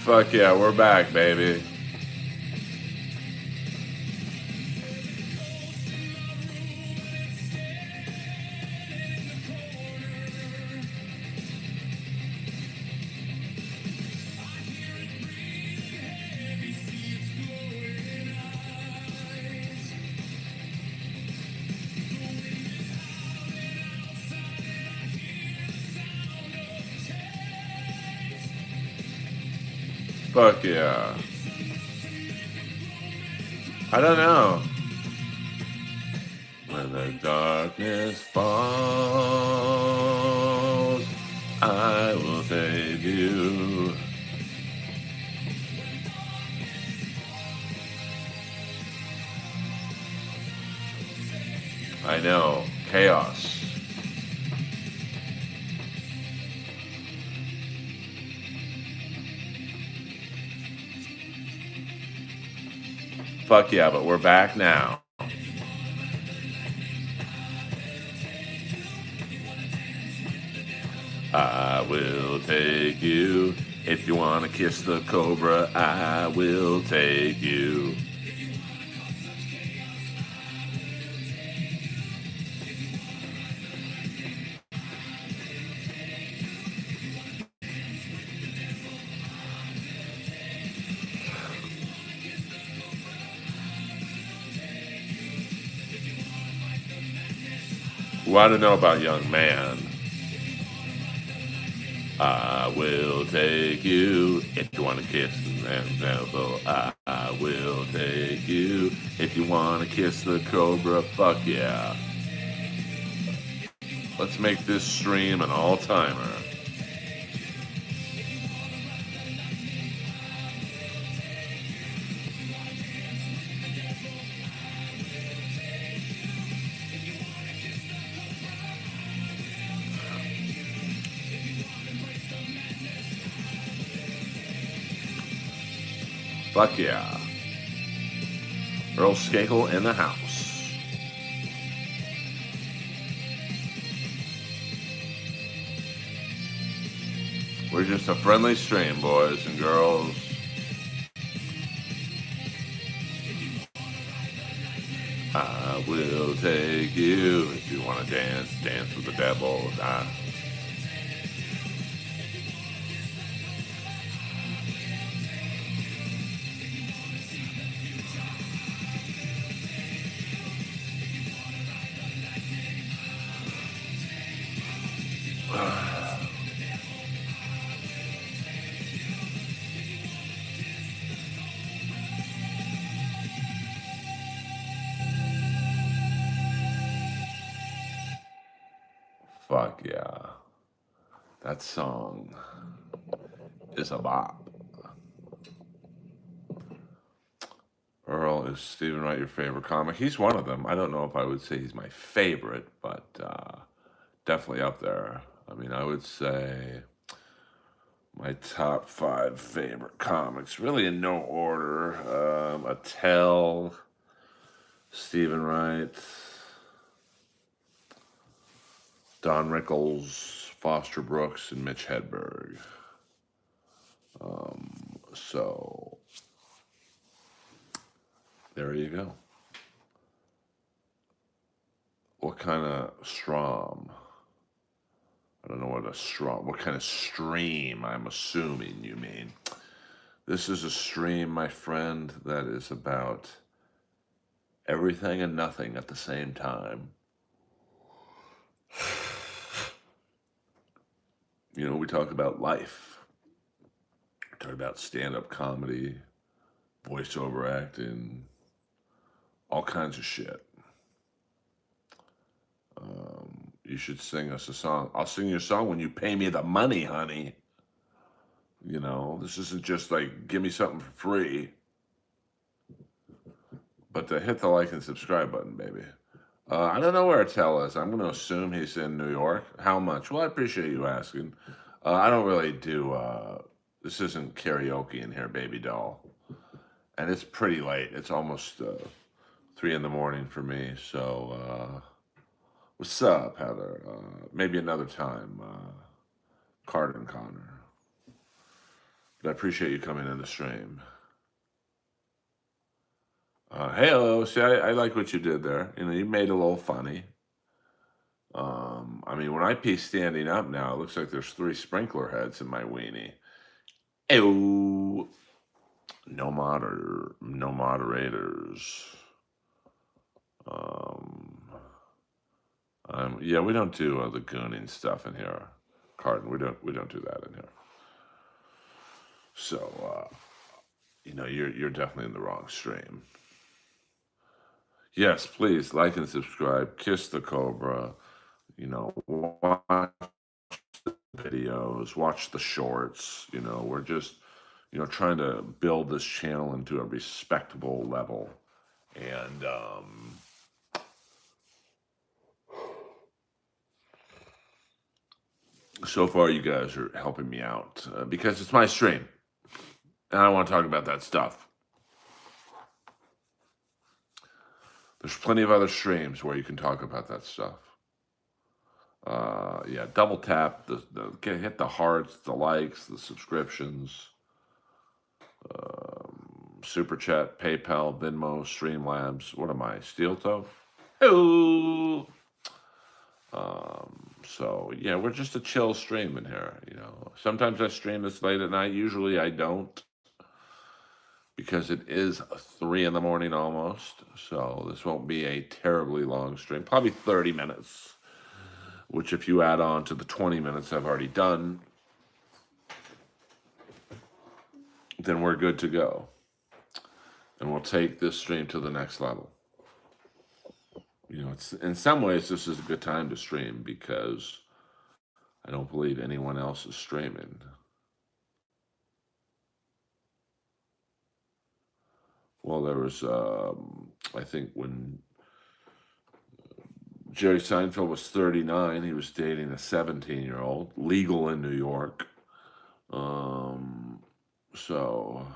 Fuck yeah, we're back, baby. Fuck yeah. I don't know. When the darkness falls, I will save you. I know. Chaos. Fuck yeah, but we're back now. I will take you. If you want to kiss the cobra, I will take you. Want to know about Young Man? I will take you if you want to kiss and elbow. I will take you if you want to kiss the cobra. Fuck yeah. Let's make this stream an all-timer. Fuck yeah. Earl Skakel in the house. We're just a friendly stream, boys and girls. I will take you if you want to dance, dance with the devil. Fuck yeah. That song is a bop. Earl, is Stephen Wright your favorite comic? He's one of them. I don't know if I would say he's my favorite, but definitely up there. I mean, I would say my top 5 favorite comics, really in no order. Attell, Stephen Wright, Don Rickles, Foster Brooks, and Mitch Hedberg. So there you go. What kind of strom? I don't know what kind of stream I'm assuming you mean. This is a stream, my friend, that is about everything and nothing at the same time. You know, we talk about life. We talk about stand-up comedy, voiceover acting, all kinds of shit. You should sing us a song. I'll sing you a song when you pay me the money, honey. You know, this isn't just like, give me something for free. But hit the like and subscribe button, baby. I don't know where Attell is. I'm going to assume he's in New York. How much? Well, I appreciate you asking. I don't really do, this isn't karaoke in here, baby doll. And it's pretty late. It's almost 3 in the morning for me. So, what's up, Heather? Maybe another time, Carter and Connor. But I appreciate you coming in the stream. Hey, hello. See, I like what you did there. You know, you made it a little funny. I mean, when I pee standing up now, it looks like there's three sprinkler heads in my weenie. Ew. No moderators. Um, yeah, we don't do the gooning stuff in here, Carden. We don't do that in here. So, you know, you're definitely in the wrong stream. Yes, please like and subscribe. Kiss the Cobra. You know, watch videos, watch the shorts. You know, we're just, you know, trying to build this channel into a respectable level. And so far, you guys are helping me out because it's my stream. And I want to talk about that stuff. There's plenty of other streams where you can talk about that stuff. Yeah, double tap, hit the hearts, the likes, the subscriptions, Super Chat, PayPal, Venmo, Streamlabs. What am I, Steel Toe? Hello. So yeah, we're just a chill stream in here. You know, sometimes I stream this late at night. Usually I don't, because it is 3 in the morning almost. So this won't be a terribly long stream. Probably 30 minutes, which if you add on to the 20 minutes I've already done, then we're good to go. And we'll take this stream to the next level. You know, it's in some ways this is a good time to stream because I don't believe anyone else is streaming. Well, there was, I think when Jerry Seinfeld was 39, he was dating a 17-year-old, legal in New York. So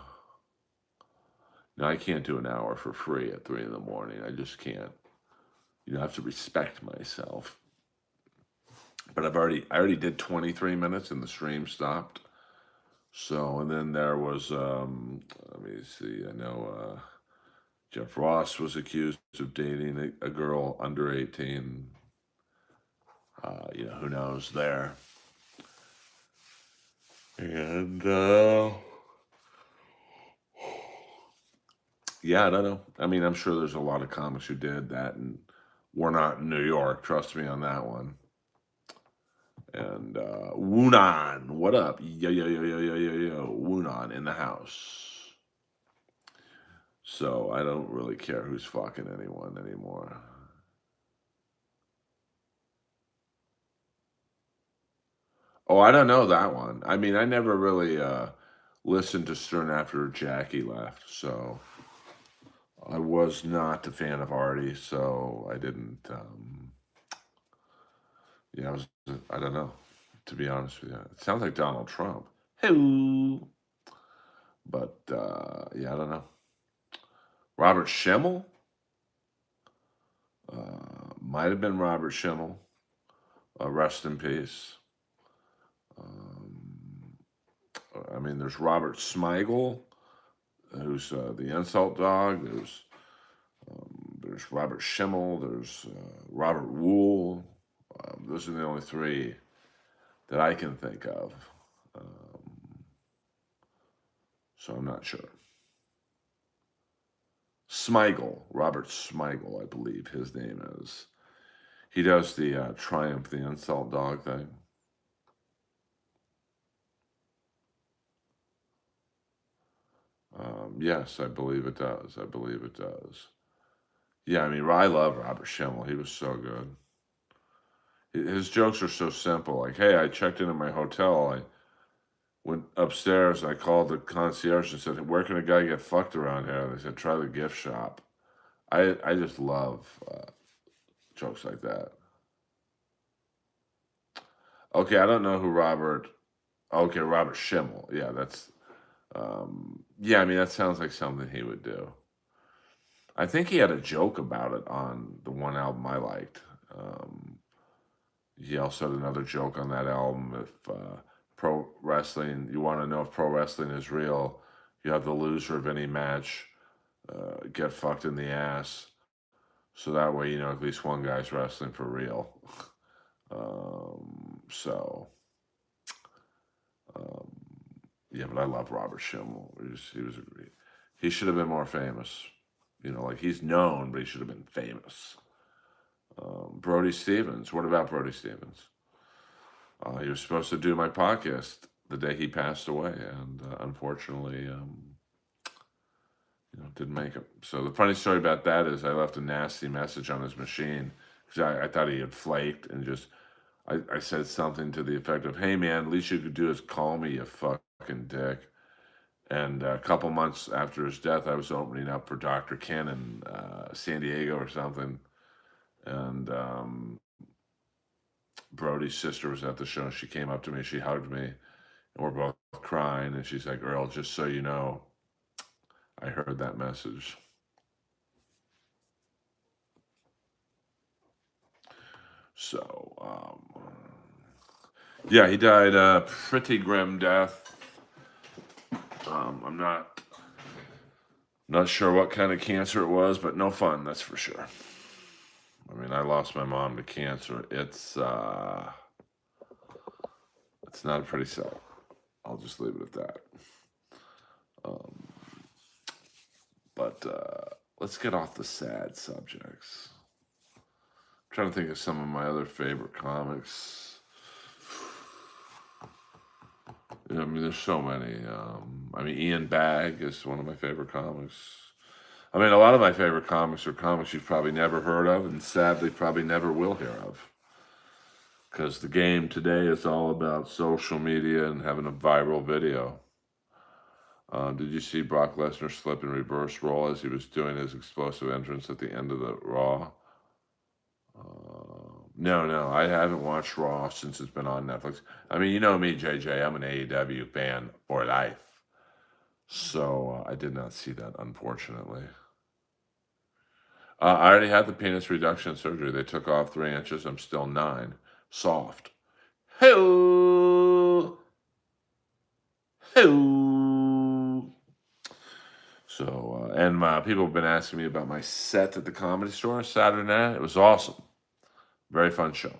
now I can't do an hour for free at 3 in the morning. I just can't. You know, I have to respect myself. But I already did 23 minutes and the stream stopped. So, and then there was, let me see, I know Jeff Ross was accused of dating a girl under 18. You know, who knows there. And, yeah, I don't know. I mean, I'm sure there's a lot of comics who did that, and we're not in New York. Trust me on that one. And Woonan, what up? Yo, Woonan in the house. So I don't really care who's fucking anyone anymore. Oh, I don't know that one. I mean, I never really listened to Stern after Jackie left, so I was not a fan of Artie, so I didn't. Yeah, I don't know, to be honest with you. It sounds like Donald Trump. Hello. But yeah, I don't know. Robert Schimmel? Might have been Robert Schimmel. Rest in peace. I mean, there's Robert Smigel, who's the insult dog. There's Robert Schimmel. There's Robert Wool. Those are the only three that I can think of. So I'm not sure. Smigel, Robert Smigel, I believe his name is. He does the Triumph the Insult Dog thing. Yes, I believe it does. I believe it does. Yeah, I mean, I love Robert Schimmel. He was so good. His jokes are so simple. Like, hey, I checked into my hotel. I went upstairs. I called the concierge and said, where can a guy get fucked around here? They said, try the gift shop. I just love jokes like that. Okay, I don't know who Robert. Okay, Robert Schimmel. Yeah, that's. Yeah, I mean that sounds like something he would do. I think he had a joke about it on the one album I liked. He also had another joke on that album. If pro wrestling. You want to know if pro wrestling is real. You have the loser of any match get fucked in the ass. So that way, at least one guy's wrestling for real. So, um, yeah, but I love Robert Schimmel. He should have been more famous. Like he's known, but he should have been famous. Brody Stevens. What about Brody Stevens? He was supposed to do my podcast the day he passed away, and unfortunately, didn't make it. So the funny story about that is I left a nasty message on his machine because I thought he had flaked and just I said something to the effect of, "Hey man, least you could do is call me, you fucking dick." And a couple months after his death, I was opening up for Dr. Ken in San Diego or something, and Brody's sister was at the show. She came up to me, she hugged me, and we're both crying. And she's like, "Earl, just so you know, I heard that message." So, yeah, he died a pretty grim death. I'm not sure what kind of cancer it was, but no fun, that's for sure. I mean, I lost my mom to cancer. It's not a pretty sight. I'll just leave it at that. But let's get off the sad subjects. I'm trying to think of some of my other favorite comics. I mean, there's so many. I mean, Ian Bagg is one of my favorite comics. I mean, a lot of my favorite comics are comics you've probably never heard of and sadly probably never will hear of. Because the game today is all about social media and having a viral video. Did you see Brock Lesnar slip and reverse roll as he was doing his explosive entrance at the end of the Raw? No, I haven't watched Raw since it's been on Netflix. I mean, you know me, JJ. I'm an AEW fan for life. So I did not see that, unfortunately. I already had the penis reduction surgery. They took off 3 inches. I'm still 9. Soft. Hello. Hello. So, and people have been asking me about my set at the Comedy Store Saturday night. It was awesome. Very fun show.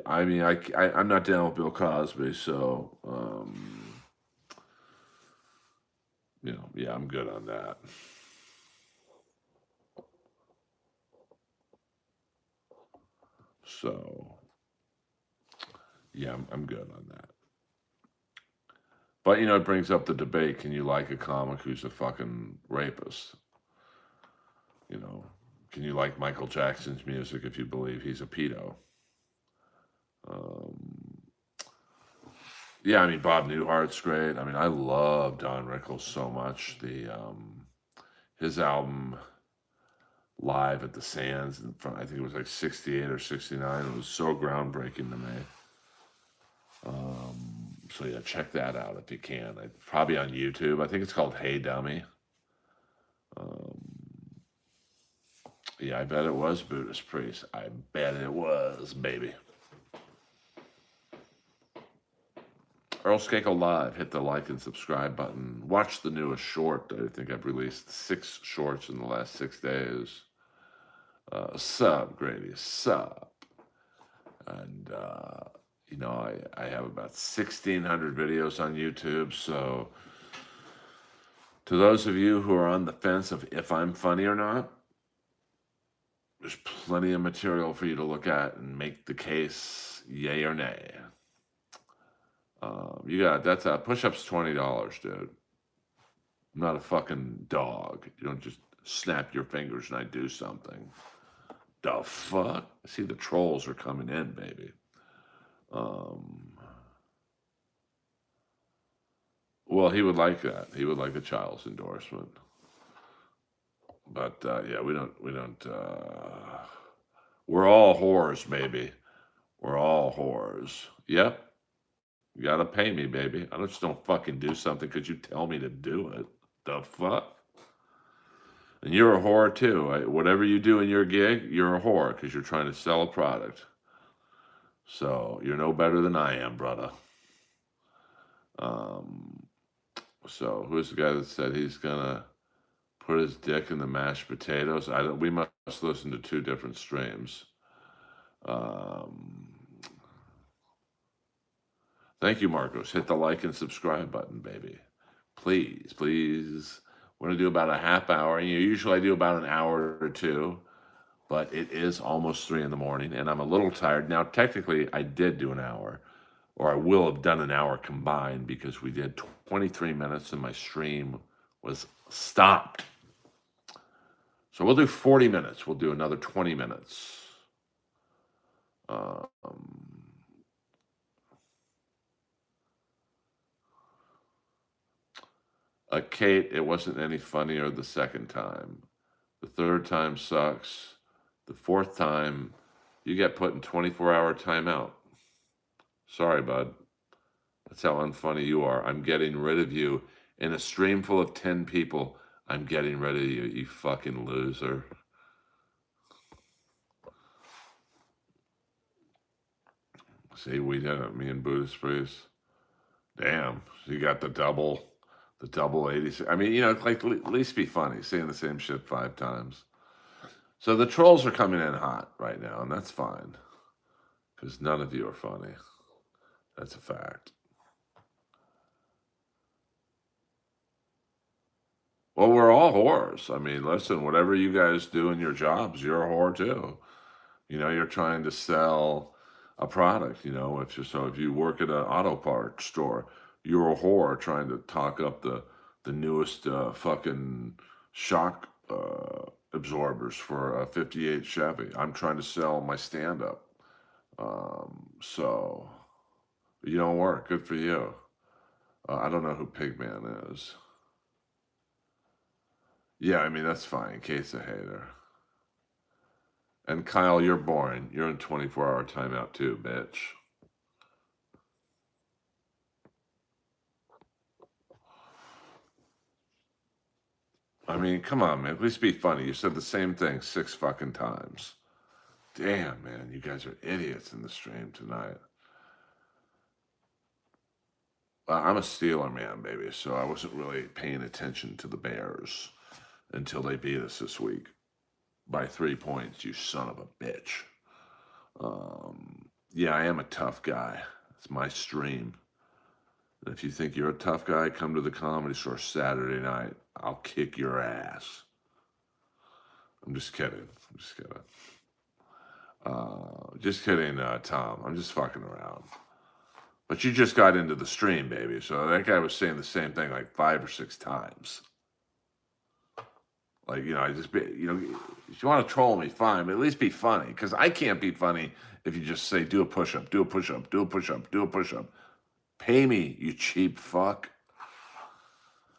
I mean, I'm not down with Bill Cosby, so, yeah, I'm good on that. So, yeah, I'm good on that. But, it brings up the debate. Can you like a comic who's a fucking rapist? Can you like Michael Jackson's music if you believe he's a pedo? Yeah, I mean, Bob Newhart's great. I mean, I love Don Rickles so much. His album Live at the Sands, I think it was like 68 or 69. It was so groundbreaking to me. So yeah, check that out if you can. Probably on YouTube. I think it's called Hey Dummy. Yeah, I bet it was Buddhist Priest. I bet it was, baby. Earl Skakel Live. Hit the like and subscribe button. Watch the newest short. I think I've released 6 shorts in the last 6 days. Sub, Grady, sub. And, I have about 1,600 videos on YouTube. So, to those of you who are on the fence of if I'm funny or not, there's plenty of material for you to look at and make the case yay or nay. That's push-up's $20, dude. I'm not a fucking dog. You don't just snap your fingers and I do something. The fuck? I see the trolls are coming in, baby. Well, he would like that. He would like a child's endorsement. But yeah, we don't. We're all whores, baby. We're all whores. Yep. You gotta pay me, baby. I just don't fucking do something because you tell me to do it. The fuck? And you're a whore too. Whatever you do in your gig, you're a whore because you're trying to sell a product. So you're no better than I am, brother. Um, so who's the guy that said he's gonna put his dick in the mashed potatoes? I don't. We must listen to two different streams. Um, Thank you, Marcos. Hit the like and subscribe button, baby. Please, please. We're gonna do about a half hour. Usually I do about an hour or two, but it is almost 3 in the morning, and I'm a little tired. Now, technically, I did do an hour, or I will have done an hour combined because we did 23 minutes and my stream was stopped. So we'll do 40 minutes. We'll do another 20 minutes. Um, Kate, it wasn't any funnier the second time. The third time sucks. The fourth time, you get put in 24-hour timeout. Sorry, bud. That's how unfunny you are. I'm getting rid of you. In a stream full of 10 people, I'm getting rid of you, you fucking loser. See, we did it, me and Buddhist Priest. Damn, you got the double 86. I mean, like at least be funny, saying the same shit 5 times. So the trolls are coming in hot right now, and that's fine. Because none of you are funny. That's a fact. Well, we're all whores. I mean, listen, whatever you guys do in your jobs, you're a whore too. You're trying to sell a product, if you work at an auto parts store, you're a whore trying to talk up the newest fucking shock absorbers for a 58 Chevy. I'm trying to sell my stand-up. So you don't work. Good for you. I don't know who Pigman is. Yeah, I mean, that's fine. Kate's a hater. And Kyle, you're boring. You're in 24-hour timeout too, bitch. I mean, come on, man. At least be funny. You said the same thing 6 fucking times. Damn, man. You guys are idiots in the stream tonight. I'm a Steeler man, baby, so I wasn't really paying attention to the Bears until they beat us this week by 3 points, you son of a bitch. Yeah, I am a tough guy. It's my stream. And if you think you're a tough guy, come to the Comedy Store Saturday night. I'll kick your ass. I'm just kidding. Just kidding, Tom. I'm just fucking around. But you just got into the stream, baby. So that guy was saying the same thing like 5 or 6 times. Like, if you want to troll me, fine, but at least be funny. Because I can't be funny if you just say, do a push-up, do a push-up, do a push-up, do a push-up. Pay me, you cheap fuck.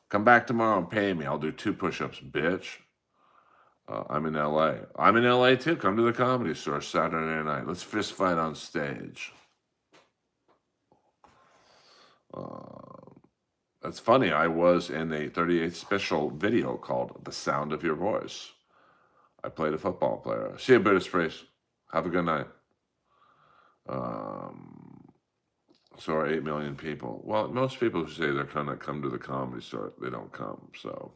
Come back tomorrow and pay me. I'll do 2 push-ups, bitch. I'm in LA. I'm in LA too. Come to the Comedy Store Saturday night. Let's fist fight on stage. That's funny. I was in a 38th special video called The Sound of Your Voice. I played a football player. See you, Buddhist Priest. Have a good night. So are 8 million people. Well, most people who say they're going to come to the Comedy Store, they don't come. So,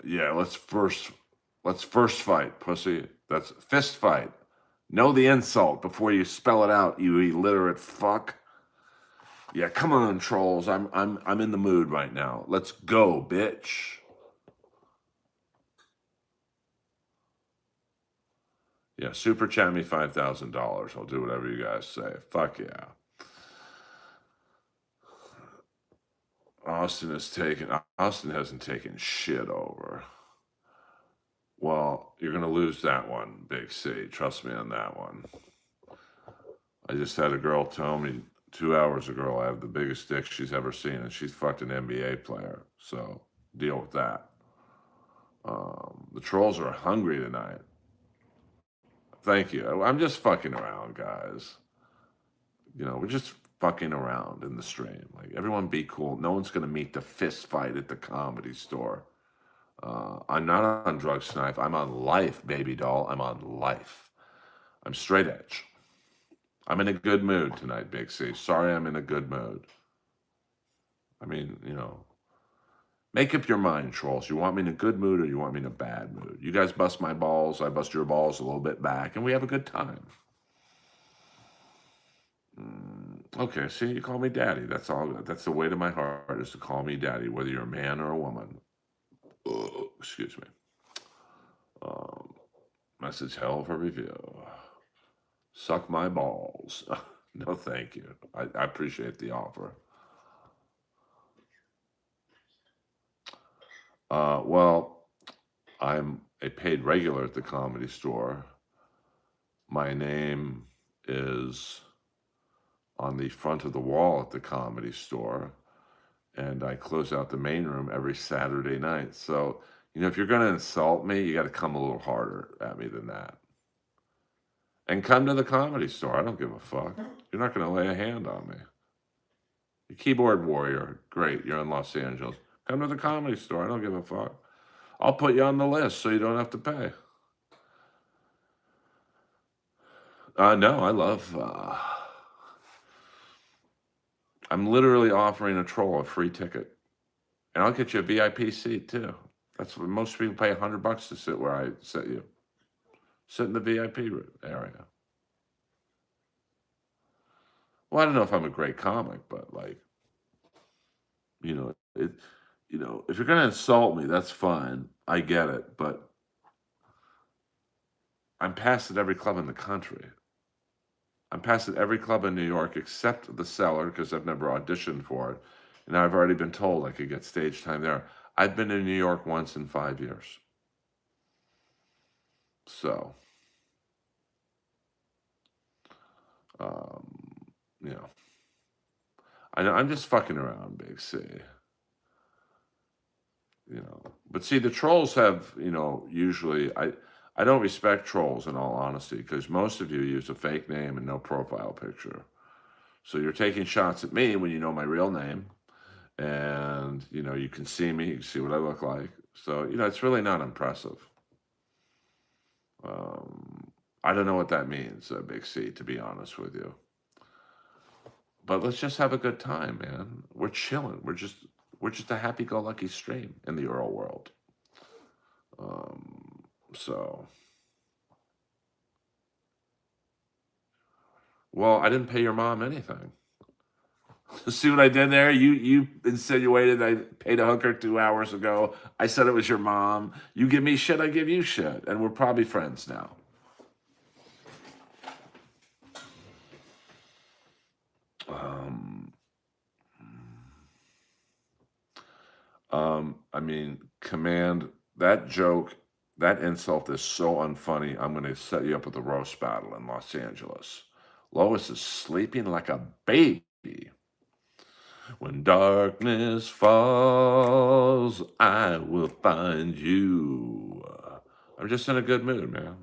yeah, let's first fight, pussy. That's fist fight. Know the insult before you spell it out, you illiterate fuck. Yeah, come on, trolls. I'm in the mood right now. Let's go, bitch. Yeah, super chat me $5,000. I'll do whatever you guys say. Fuck yeah. Austin hasn't taken shit over. Well, you're going to lose that one, Big C. Trust me on that one. I just had a girl tell me 2 hours ago I have the biggest dick she's ever seen, and she's fucked an NBA player. So deal with that. The trolls are hungry tonight. Thank you. I'm just fucking around, guys. We're just fucking around in the stream. Like, everyone be cool. No one's going to meet the fist fight at the Comedy Store. I'm not on Drug Snipe. I'm on life, baby doll. I'm on life. I'm straight edge. I'm in a good mood tonight, Big C. Sorry, I'm in a good mood. I mean, make up your mind, trolls. You want me in a good mood or you want me in a bad mood? You guys bust my balls, I bust your balls a little bit back, and we have a good time. Okay, see, you call me daddy. That's all. That's the way to my heart is to call me daddy, whether you're a man or a woman. Excuse me. Um, Message hell for review. Suck my balls. No, thank you. I appreciate the offer. Well, I'm a paid regular at the Comedy Store. My name is on the front of the wall at the Comedy Store, and I close out the main room every Saturday night. So, if you're going to insult me, you got to come a little harder at me than that. And come to the Comedy Store. I don't give a fuck. You're not going to lay a hand on me. The keyboard warrior, great. You're in Los Angeles. Come to the Comedy Store. I don't give a fuck. I'll put you on the list so you don't have to pay. No, I love. I'm literally offering a troll a free ticket, and I'll get you a VIP seat too. That's what most people pay $100 to sit where I sit you. Sit in the VIP area. Well, I don't know if I'm a great comic, but it. If you're gonna insult me, that's fine. I get it, but I'm past at every club in the country. I'm past at every club in New York except the Cellar because I've never auditioned for it, and I've already been told I could get stage time there. I've been in New York once in 5 years, so um, you know, I'm just fucking around, Big C. But see, the trolls have, usually I don't respect trolls in all honesty because most of you use a fake name and no profile picture. So you're taking shots at me when you know my real name, and you can see me, you can see what I look like. So it's really not impressive. I don't know what that means, Big C, to be honest with you. But let's just have a good time, man. We're chilling. We're just a happy-go-lucky stream in the Earl world. So, well, I didn't pay your mom anything. See what I did there? You insinuated I paid a hooker 2 hours ago. I said it was your mom. You give me shit, I give you shit, and we're probably friends now. I mean, command that joke, that insult is so unfunny. I'm going to set you up with a roast battle in Los Angeles. Lois is sleeping like a baby. When darkness falls, I will find you. I'm just in a good mood, man.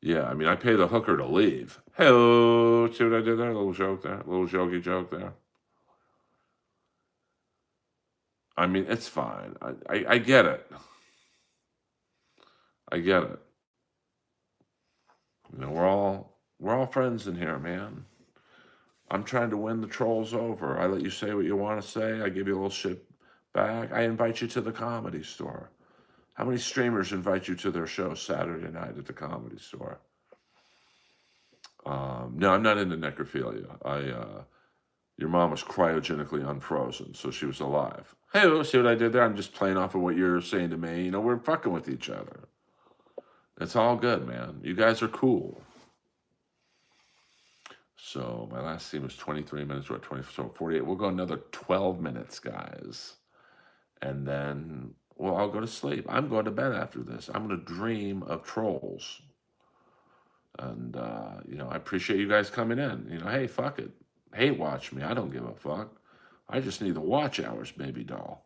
Yeah, I mean, I pay the hooker to leave. Hello, see what I did there? A little joke there, a little jokey joke there. I mean, it's fine. I get it. I get it. We're all friends in here, man. I'm trying to win the trolls over. I let you say what you want to say. I give you a little shit back. I invite you to the Comedy Store. How many streamers invite you to their show Saturday night at the Comedy Store? No, I'm not into necrophilia. Your mom was cryogenically unfrozen, so she was alive. Hey, see what I did there? I'm just playing off of what you're saying to me. We're fucking with each other. It's all good, man. You guys are cool. So my last scene was 23 minutes. We're at 20, so 48. We'll go another 12 minutes, guys. And then, well, I'll go to sleep. I'm going to bed after this. I'm going to dream of trolls. And, I appreciate you guys coming in. Hey, fuck it. Hate watch me. I don't give a fuck. I just need the watch hours, baby doll.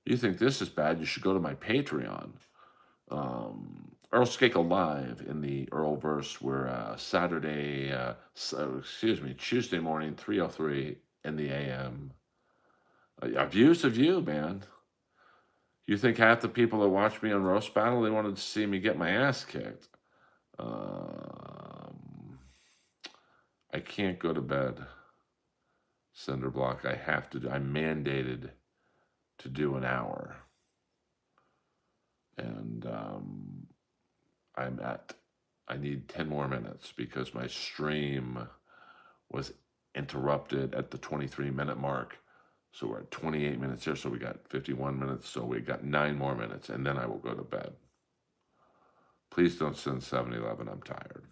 You think this is bad? You should go to my Patreon. Earl Skakel live in the Earlverse. We're Tuesday morning, 3:03 in the AM. Views of you, man. You think half the people that watch me on Roast Battle, they wanted to see me get my ass kicked? Um, I can't go to bed, Cinder Block. I have to. I'm mandated to do an hour, and I'm at. I need 10 more minutes because my stream was interrupted at the 23-minute mark. So we're at 28 minutes here. So we got 51 minutes. So we got 9 more minutes, and then I will go to bed. Please don't send 7-Eleven. I'm tired.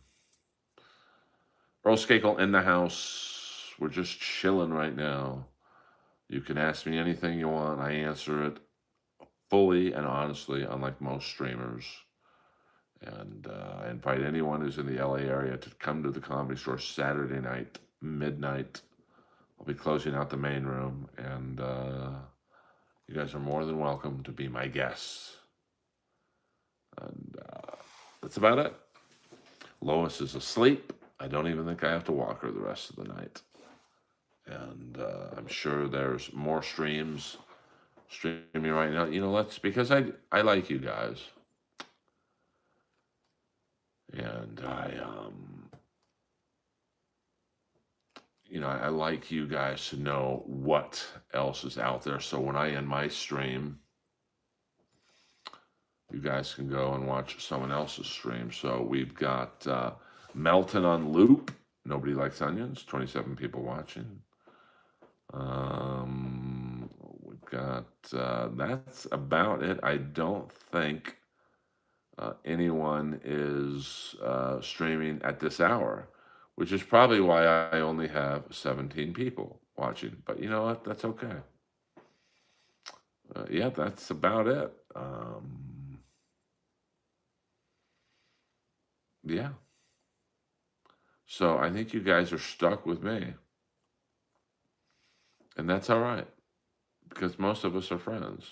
Earl Skakel in the house. We're just chilling right now. You can ask me anything you want. I answer it fully and honestly, unlike most streamers. And I invite anyone who's in the LA area to come to the Comedy Store Saturday night, midnight. I'll be closing out the main room, and you guys are more than welcome to be my guests. And that's about it. Lois is asleep. I don't even think I have to walk her the rest of the night. And I'm sure there's more streams streaming right now. Because I like you guys. And I like you guys to know what else is out there. So when I end my stream, you guys can go and watch someone else's stream. So we've got Melton on loop. Nobody Likes Onions. 27 people watching. We've got that's about it. I don't think anyone is streaming at this hour, which is probably why I only have 17 people watching. But you know what? That's okay. Yeah, that's about it. Yeah. So I think you guys are stuck with me. And that's all right, because most of us are friends.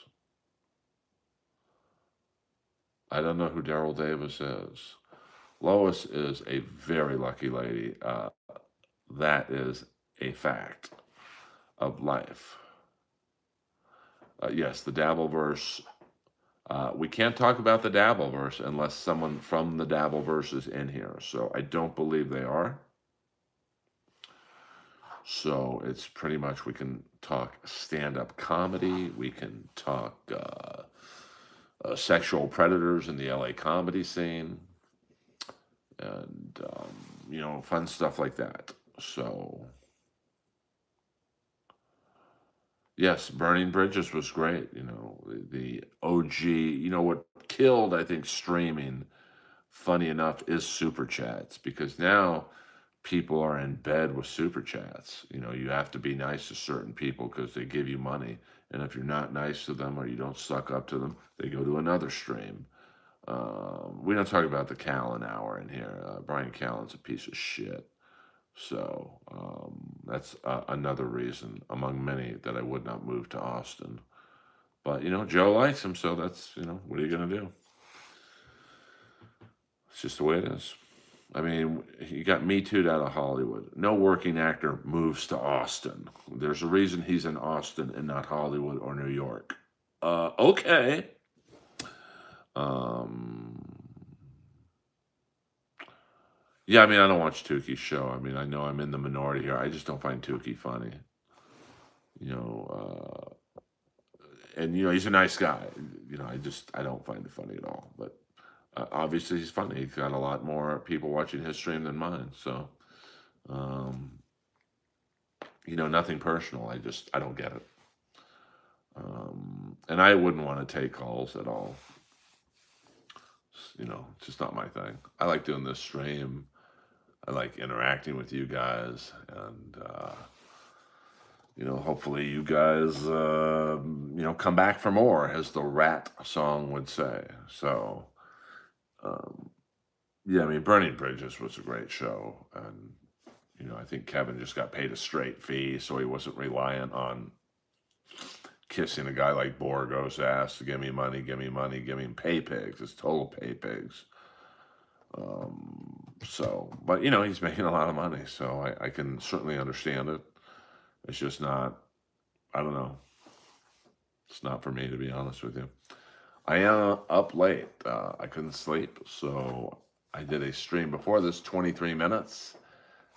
I don't know who Daryl Davis is. Lois is a very lucky lady. That is a fact of life. Yes, the Dabbleverse. We can't talk about the Dabbleverse unless someone from the Dabbleverse is in here. So I don't believe they are. So it's pretty much we can talk stand-up comedy. We can talk sexual predators in the LA comedy scene. And, fun stuff like that. So, yes, Burning Bridges was great. The OG, what killed, I think, streaming, funny enough, is super chats, because now people are in bed with super chats. You have to be nice to certain people because they give you money. And if you're not nice to them or you don't suck up to them, they go to another stream. We don't talk about the Callen hour in here. Brian Callen's a piece of shit. So that's another reason among many that I would not move to Austin. But, Joe likes him, so that's, what are you going to do? It's just the way it is. I mean, he got Me Too'd out of Hollywood. No working actor moves to Austin. There's a reason he's in Austin and not Hollywood or New York. Okay. Yeah, I mean, I don't watch Tukey's show. I mean, I know I'm in the minority here. I just don't find Tukey funny. And he's a nice guy. I don't find it funny at all. But obviously, he's funny. He's got a lot more people watching his stream than mine. So, nothing personal. I don't get it. And I wouldn't want to take calls at all. It's just not my thing. I like doing this stream. I like interacting with you guys, and hopefully you guys come back for more, as the Rat song would say. So yeah, I mean, Burning Bridges was a great show, and I think Kevin just got paid a straight fee, so he wasn't reliant on kissing a guy like Borgo's ass to give me money, give me pay pigs. It's total pay pigs. But he's making a lot of money, so I can certainly understand it. It's just not, I don't know. It's not for me, to be honest with you. I am up late. I couldn't sleep, so I did a stream before this, 23 minutes,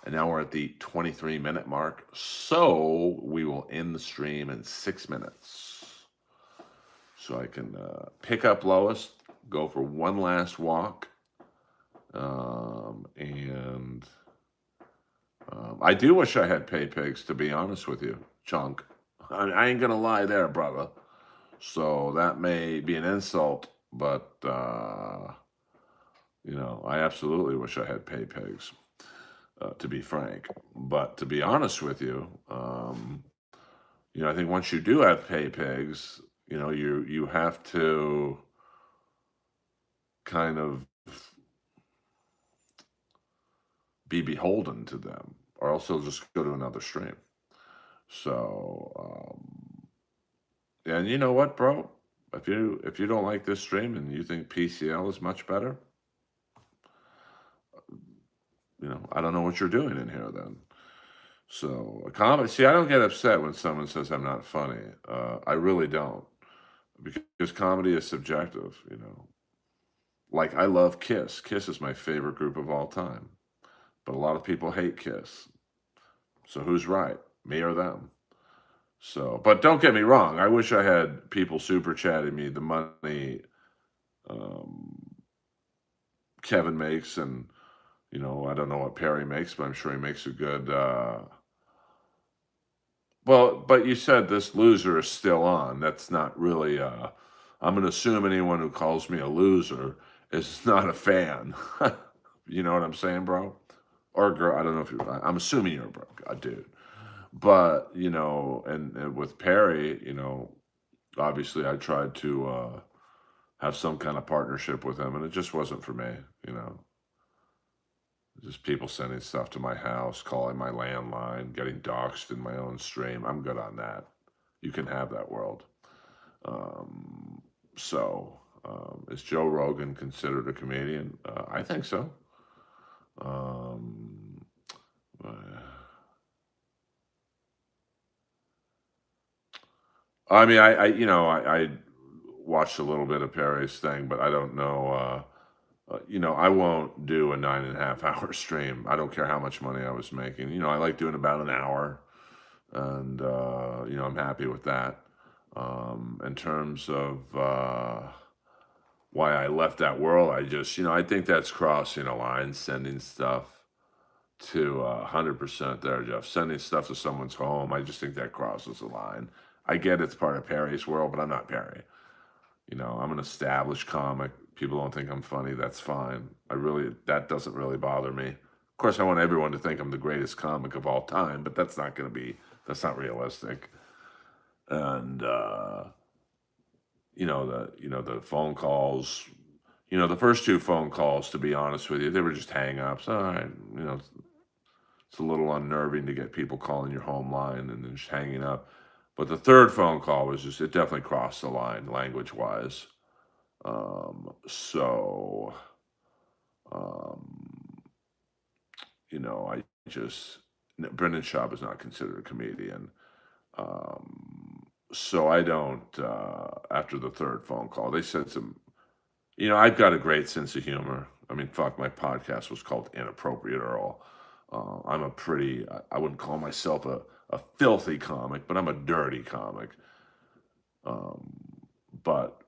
and now we're at the 23-minute mark. So we will end the stream in 6 minutes. So I can pick up Lois, go for one last walk, and I do wish I had pay pigs, to be honest with you, Chunk. I ain't gonna lie there, brother. So that may be an insult, but I absolutely wish I had pay pigs, to be frank. But to be honest with you, I think once you do have pay pigs, you have to kind of be beholden to them, or else they'll just go to another stream. So, and you know what, bro? If you don't like this stream and you think PCL is much better, I don't know what you're doing in here then. So a comedy. See, I don't get upset when someone says I'm not funny. I really don't, because comedy is subjective. Like I love Kiss. Kiss is my favorite group of all time, but a lot of people hate Kiss. So who's right, me or them? So, but don't get me wrong. I wish I had people super chatting me the money um, Kevin makes, and I don't know what Perry makes, but I'm sure he makes a good. Well, but you said this loser is still on. That's not really. I'm going to assume anyone who calls me a loser is not a fan. You know what I'm saying, bro? Or girl? I don't know if you're. I'm assuming you're a dude. But and with Perry, obviously I tried to have some kind of partnership with him, and it just wasn't for me. Just people sending stuff to my house, calling my landline, getting doxxed in my own stream. I'm good on that. You can have that world. Is Joe Rogan considered a comedian? I think so. Um, uh, I mean, I watched a little bit of Perry's thing, but I don't know. I won't do a 9.5 hour stream. I don't care how much money I was making. I like doing about an hour, and I'm happy with that. In terms of why I left that world, I think that's crossing a line, sending stuff to 100% there, Jeff. Sending stuff to someone's home, I just think that crosses a line. I get it's part of Perry's world, but I'm not Perry. I'm an established comic. People don't think I'm funny. That's fine. That doesn't really bother me. Of course, I want everyone to think I'm the greatest comic of all time, but that's not realistic. And, the phone calls, the first two phone calls, to be honest with you, they were just hang-ups. All right, it's a little unnerving to get people calling your home line and then just hanging up. But the third phone call it definitely crossed the line language-wise. So, um, I just, Brendan Schaub is not considered a comedian. So I don't, after the third phone call, they said I've got a great sense of humor. I mean, fuck, my podcast was called Inappropriate Earl. I wouldn't call myself a filthy comic, but I'm a dirty comic. But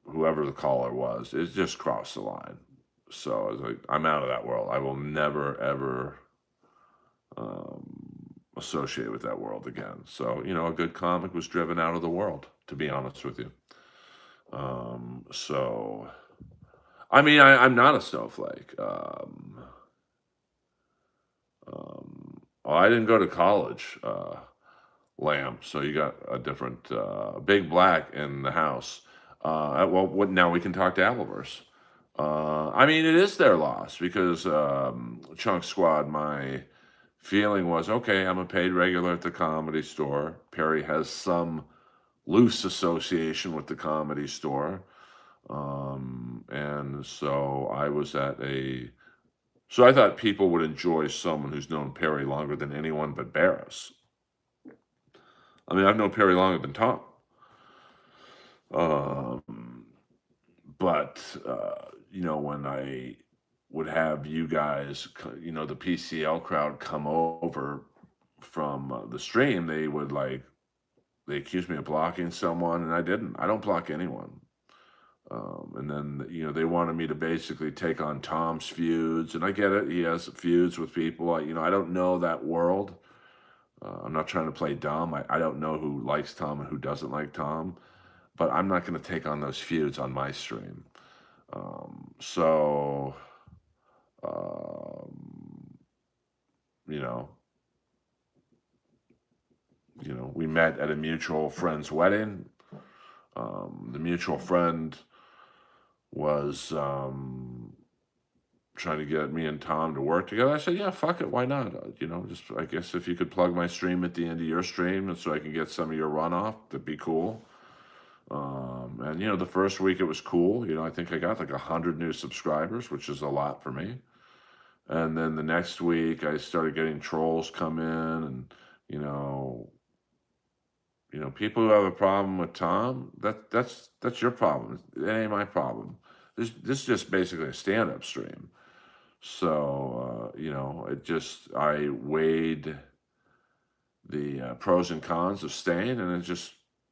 whoever the caller was, it just crossed the line. So I was like, I'm out of that world. I will never, ever associate with that world again. So, a good comic was driven out of the world, to be honest with you. I mean, I'm not a snowflake. I didn't go to college, Lamb. So you got a different Big Black in the house. Now we can talk to Earlverse. I mean, it is their loss because Chunk Squad, my feeling was, okay, I'm a paid regular at the Comedy Store. Perry has some loose association with the Comedy Store. And so so I thought people would enjoy someone who's known Perry longer than anyone but Barris. I mean, I've known Perry longer than Tom. But when would have you guys, the PCL crowd come over from the stream, they accused me of blocking someone, and I didn't. I don't block anyone. And then, they wanted me to basically take on Tom's feuds, and I get it. He has feuds with people. I don't know that world. I'm not trying to play dumb. I don't know who likes Tom and who doesn't like Tom, but I'm not going to take on those feuds on my stream. So, um, you know, we met at a mutual friend's wedding. The mutual friend was trying to get me and Tom to work together. I said, yeah, fuck it, why not? Just I guess if you could plug my stream at the end of your stream, and so I can get some of your runoff, that'd be cool. And the first week it was cool. I think I got like 100 new subscribers, which is a lot for me. And then the next week I started getting trolls come in, and you know, people who have a problem with Tom, that's your problem. It ain't my problem. This is just basically a stand-up stream. So I weighed the pros and cons of staying, and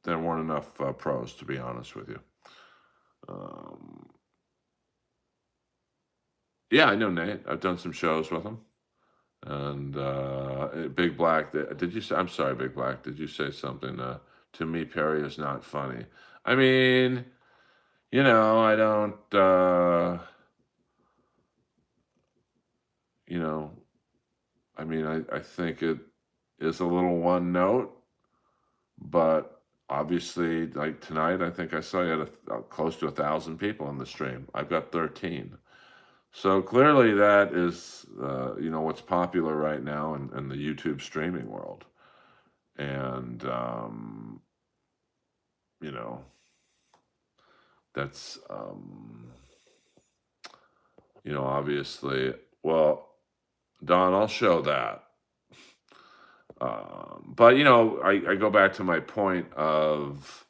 there weren't enough pros, to be honest with you. Um, yeah, I know Nate. I've done some shows with him. And Big Black, did you say? I'm sorry, Big Black. Did you say something? To me, Perry is not funny. I mean, I don't. You know, I mean, I think it is a little one note, but obviously, like tonight, I think I saw you had close to 1,000 people on the stream. I've got 13. So clearly, that is, what's popular right now in the YouTube streaming world. And, you know, that's, obviously, well, Don, I'll show that. But, I go back to my point of,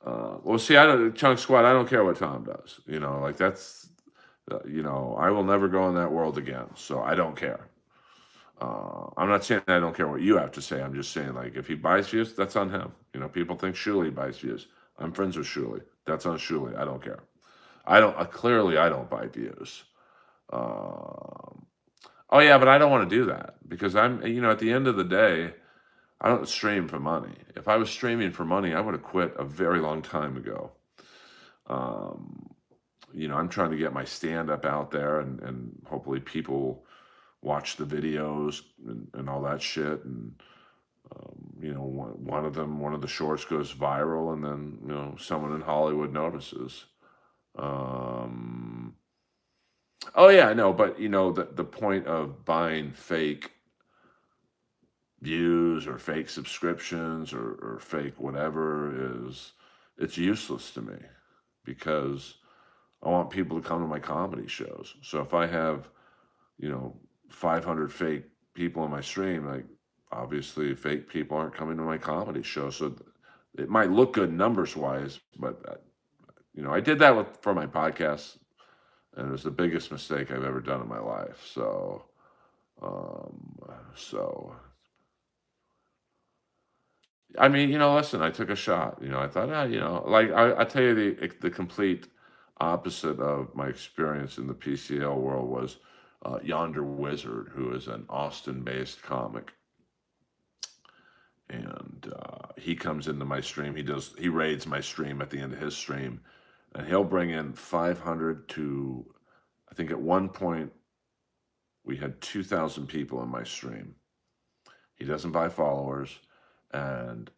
well, see, I don't, Chunk Squad, I don't care what Tom does. Like that's, I will never go in that world again. So I don't care. I'm not saying I don't care what you have to say. I'm just saying, like, if he buys views, that's on him. People think Shuley buys views. I'm friends with Shuley. That's on Shuley. I don't care. I don't, clearly, I don't buy views. Um, oh, yeah, but I don't want to do that because at the end of the day, I don't stream for money. If I was streaming for money, I would have quit a very long time ago. Um, I'm trying to get my stand up out there, and hopefully people watch the videos and all that shit. And, one of the shorts goes viral, and then, someone in Hollywood notices. Um, oh, yeah, I know. But, the point of buying fake views or fake subscriptions or fake whatever it's useless to me because I want people to come to my comedy shows. So if I have, 500 fake people on my stream, like obviously fake people aren't coming to my comedy show. So it might look good numbers wise, but I did that for my podcast, and it was the biggest mistake I've ever done in my life. Um, so I mean, listen, I took a shot. I thought, like I tell you, the complete opposite of my experience in the PCL world was Yonder Wizard, who is an Austin-based comic, and he comes into my stream. He raids my stream at the end of his stream, and he'll bring in 500 to, I think at one point we had 2,000 people in my stream. He doesn't buy followers, and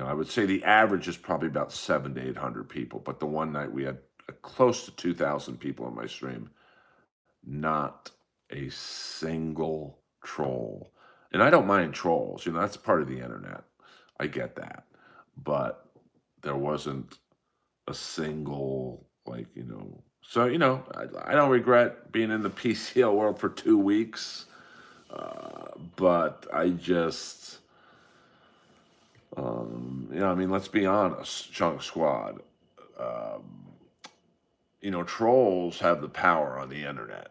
I would say the average is probably about 700 to 800 people. But the one night we had close to 2,000 people in my stream, not a single troll. And I don't mind trolls. That's part of the internet. I get that. But there wasn't a single, like, So, I don't regret being in the PCL world for 2 weeks. But I just, I mean, let's be honest, Chunk Squad. Um, trolls have the power on the internet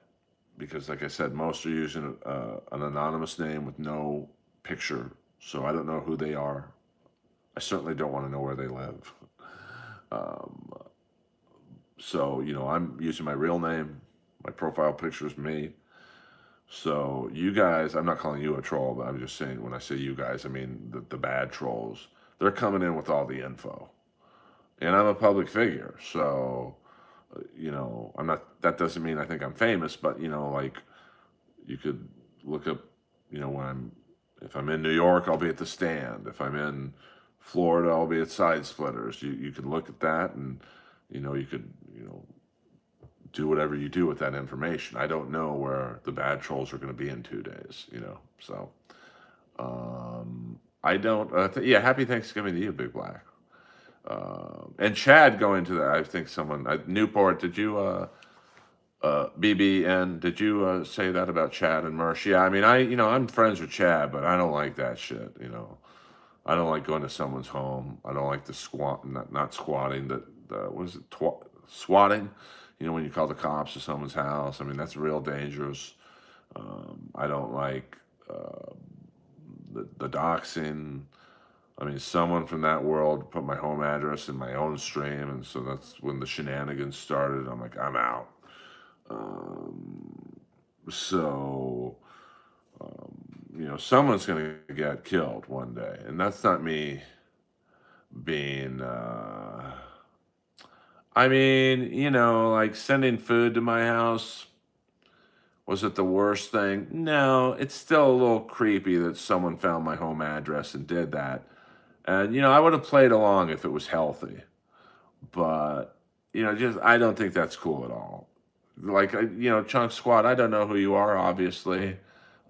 because, like I said, most are using an anonymous name with no picture, so I don't know who they are. I certainly don't want to know where they live. Um, so, I'm using my real name. My profile picture is me. So, you guys, I'm not calling you a troll, but I'm just saying when I say you guys, I mean the bad trolls. They're coming in with all the info. And I'm a public figure. So, I'm not, that doesn't mean I think I'm famous, but, like you could look up, if I'm in New York, I'll be at the stand. If I'm in Florida, I'll be at Side Splitters. You could look at that and, you could, do whatever you do with that information. I don't know where the bad trolls are going to be in 2 days, so, I don't, yeah, happy Thanksgiving to you, Big Black. And Chad going to that, I think Newport, did you, BBN, did you say that about Chad and Mersh? Yeah, I mean, I'm friends with Chad, but I don't like that shit. I don't like going to someone's home. I don't like the not squatting. What is it? Swatting. When you call the cops to someone's house. I mean, that's real dangerous. I don't like the doxing. I mean, someone from that world put my home address in my own stream, and so that's when the shenanigans started. I'm like, I'm out. Um, so, someone's going to get killed one day. And that's not me being, I mean, like sending food to my house. Was it the worst thing? No, it's still a little creepy that someone found my home address and did that. And, I would have played along if it was healthy. But, just, I don't think that's cool at all. Like, Chunk Squad, I don't know who you are, obviously.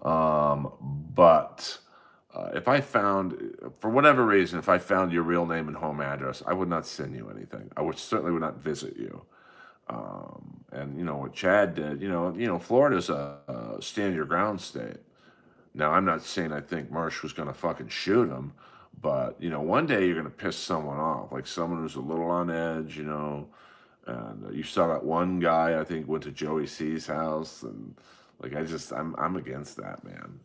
But if I found, for whatever reason, if I found your real name and home address, I would not send you anything. I would not visit you. And what Chad did, Florida's a stand your ground state. Now, I'm not saying I think Marsh was going to fucking shoot him, but one day you're going to piss someone off, like someone who's a little on edge, and you saw that one guy I think went to Joey C's house, and like I'm against that, man.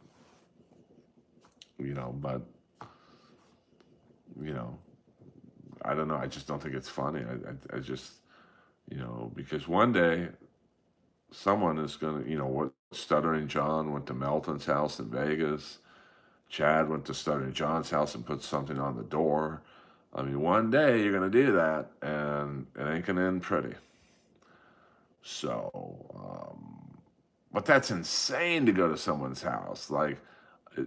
But you know, I don't know. I just don't think it's funny. I just because one day someone is gonna, what Stuttering John went to Melton's house in Vegas. Chad went to Stuttering John's house and put something on the door. I mean, one day you're gonna do that, and it ain't gonna end pretty. So, but that's insane to go to someone's house. Like,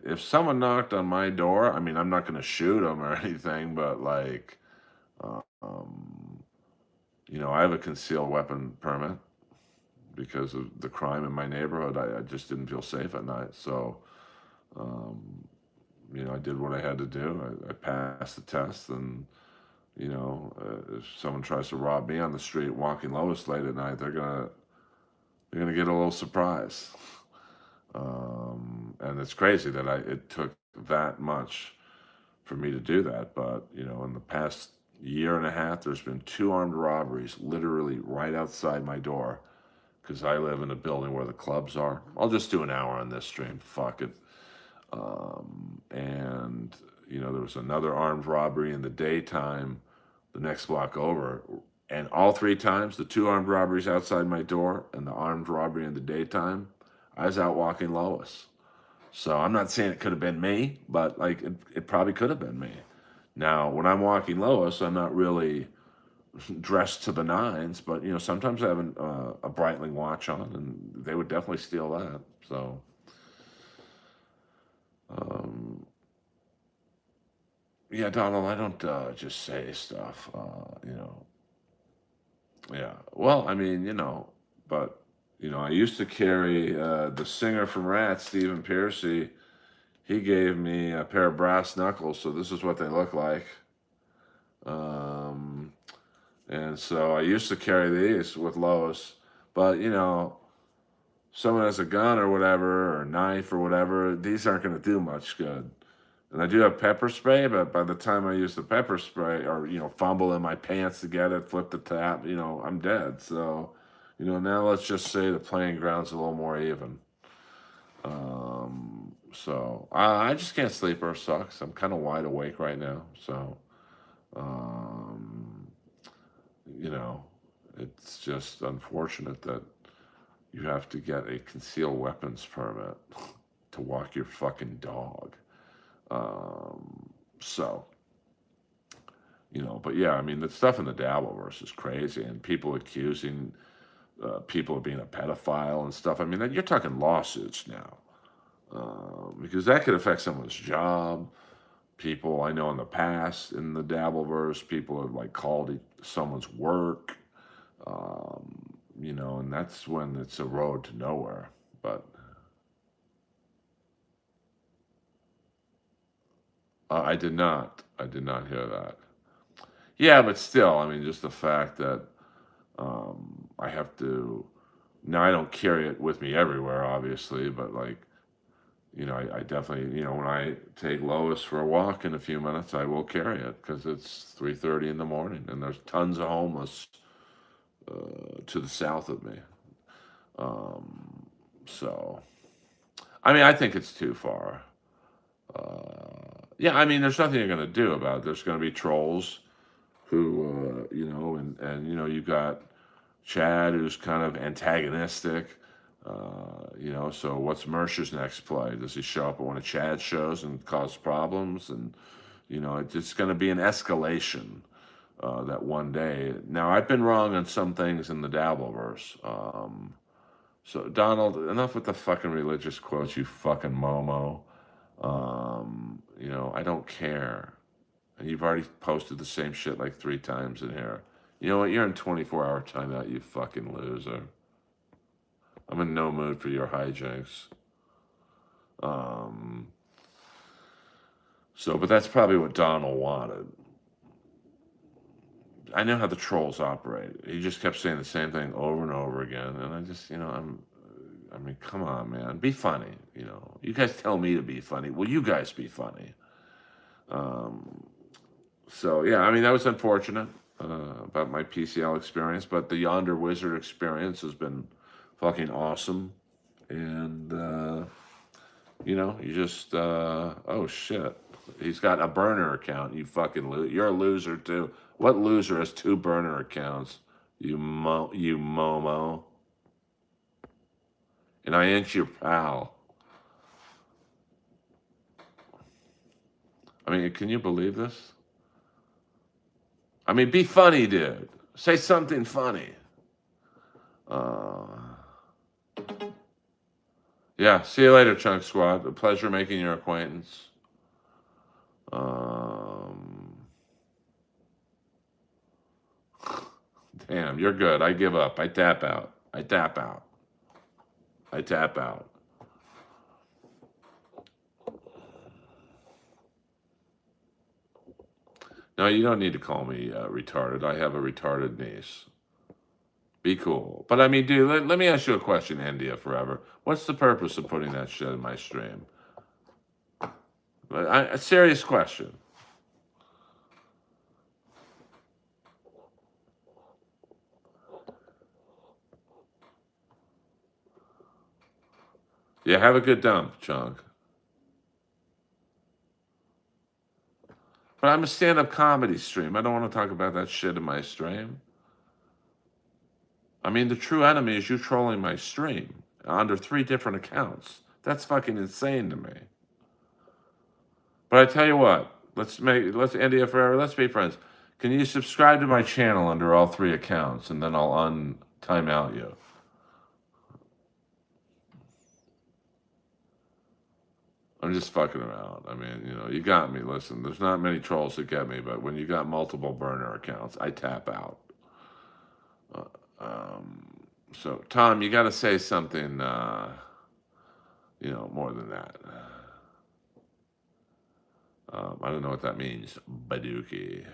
if someone knocked on my door, I mean, I'm not gonna shoot them or anything, but like, um, I have a concealed weapon permit because of the crime in my neighborhood. I just didn't feel safe at night, so um, I did what I had to do. I passed the test, and if someone tries to rob me on the street walking Lois late at night, they're gonna get a little surprise. And it's crazy that it took that much for me to do that. But in the past year and a half, there's been 2 armed robberies literally right outside my door because I live in a building where the clubs are. I'll just do an hour on this stream. Fuck it. And there was another armed robbery in the daytime, the next block over, and all 3 times, the 2 armed robberies outside my door and the armed robbery in the daytime, I was out walking Lois. So I'm not saying it could have been me, but like it probably could have been me. Now, when I'm walking Lois, I'm not really dressed to the nines, but sometimes I have a Breitling watch on, and they would definitely steal that. So, um, yeah, Donald, I don't just say stuff. Yeah. Well, I mean, but I used to carry the singer from Rat, Stephen Piercy. He gave me a pair of brass knuckles, so this is what they look like. Um, and so I used to carry these with Lois, but someone has a gun or whatever, or a knife or whatever, these aren't going to do much good. And I do have pepper spray, but by the time I use the pepper spray or, fumble in my pants to get it, flip the tap, I'm dead. So, now let's just say the playing ground's a little more even. So I just can't sleep or sucks. I'm kind of wide awake right now. So, um, you know, it's just unfortunate that you have to get a concealed weapons permit to walk your fucking dog. So, but yeah, I mean, the stuff in the Dabbleverse is crazy, and people accusing people of being a pedophile and stuff. I mean, you're talking lawsuits now, because that could affect someone's job. People I know in the past in the Dabbleverse, people have like called someone's work, and that's when it's a road to nowhere. But I did not. I did not hear that. Yeah, but still, I mean, just the fact that I have to. Now, I don't carry it with me everywhere, obviously, but like, I definitely, when I take Lois for a walk in a few minutes, I will carry it because it's 3:30 in the morning and there's tons of homeless to the south of me. Um, so, I mean, I think it's too far. Yeah, I mean, there's nothing you're going to do about it. There's going to be trolls who, you got Chad, who's kind of antagonistic. So what's Mercer's next play? Does he show up at one of Chad's shows and cause problems? And, it's going to be an escalation that one day. Now, I've been wrong on some things in the Dabbleverse. So, Donald, enough with the fucking religious quotes, you fucking Momo. I don't care. And you've already posted the same shit like 3 times in here. You know what? You're in 24-hour timeout, you fucking loser. I'm in no mood for your hijinks. Um, but that's probably what Donald wanted. I know how the trolls operate. He just kept saying the same thing over and over again, and I just, I mean, come on, man, be funny. You guys tell me to be funny. Well, you guys be funny. Um, so yeah, I mean, that was unfortunate about my PCL experience, but the Yonder Wizard experience has been fucking awesome, and you just oh shit, he's got a burner account. You fucking you're a loser too. What loser has 2 burner accounts? You Momo. And I ain't your pal. I mean, can you believe this? I mean, be funny, dude. Say something funny. Uh, yeah, see you later, Chunk Squad. A pleasure making your acquaintance. Um, damn, you're good. I give up. I tap out. I tap out. I tap out. No, you don't need to call me retarded. I have a retarded niece. Be cool. But I mean, dude, let me ask you a question, India Forever. What's the purpose of putting that shit in my stream? A serious question. Yeah, have a good dump, Chunk. But I'm a stand-up comedy stream. I don't want to talk about that shit in my stream. I mean, the true enemy is you trolling my stream under 3 different accounts. That's fucking insane to me. But I tell you what, let's India Forever, let's be friends. Can you subscribe to my channel under all 3 accounts, and then I'll time out you. I'm just fucking around. I mean, you got me. Listen, there's not many trolls that get me, but when you got multiple burner accounts, I tap out. Uh, so, Tom, you got to say something, more than that. I don't know what that means. Baduki.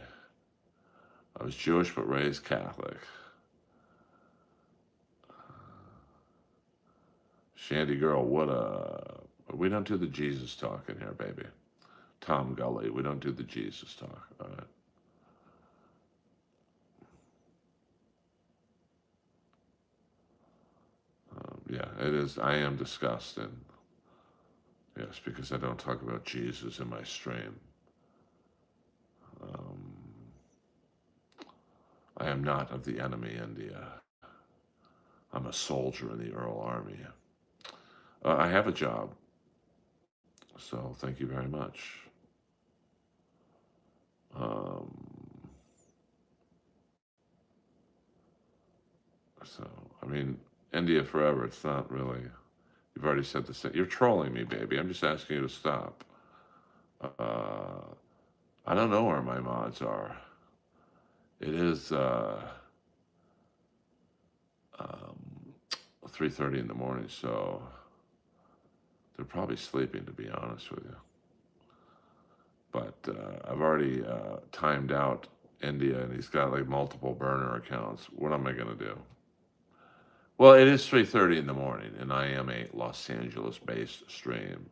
I was Jewish but raised Catholic. Shandy girl, what we don't do the Jesus talk in here, baby. Tom Gully. We don't do the Jesus talk. All right. Yeah, it is. I am disgusted. Yes, because I don't talk about Jesus in my stream. Um, I am not of the enemy, India. I'm a soldier in the Earl Army. I have a job, so thank you very much. Um, so, I mean, India forever. It's not really. You've already said the same. You're trolling me, baby. I'm just asking you to stop. Uh, I don't know where my mods are. It is um, 3:30 in the morning, so they're probably sleeping, to be honest with you. But I've already timed out India, and he's got like multiple burner accounts. What am I gonna do? Well, it is 3:30 in the morning, and I am a Los Angeles-based stream.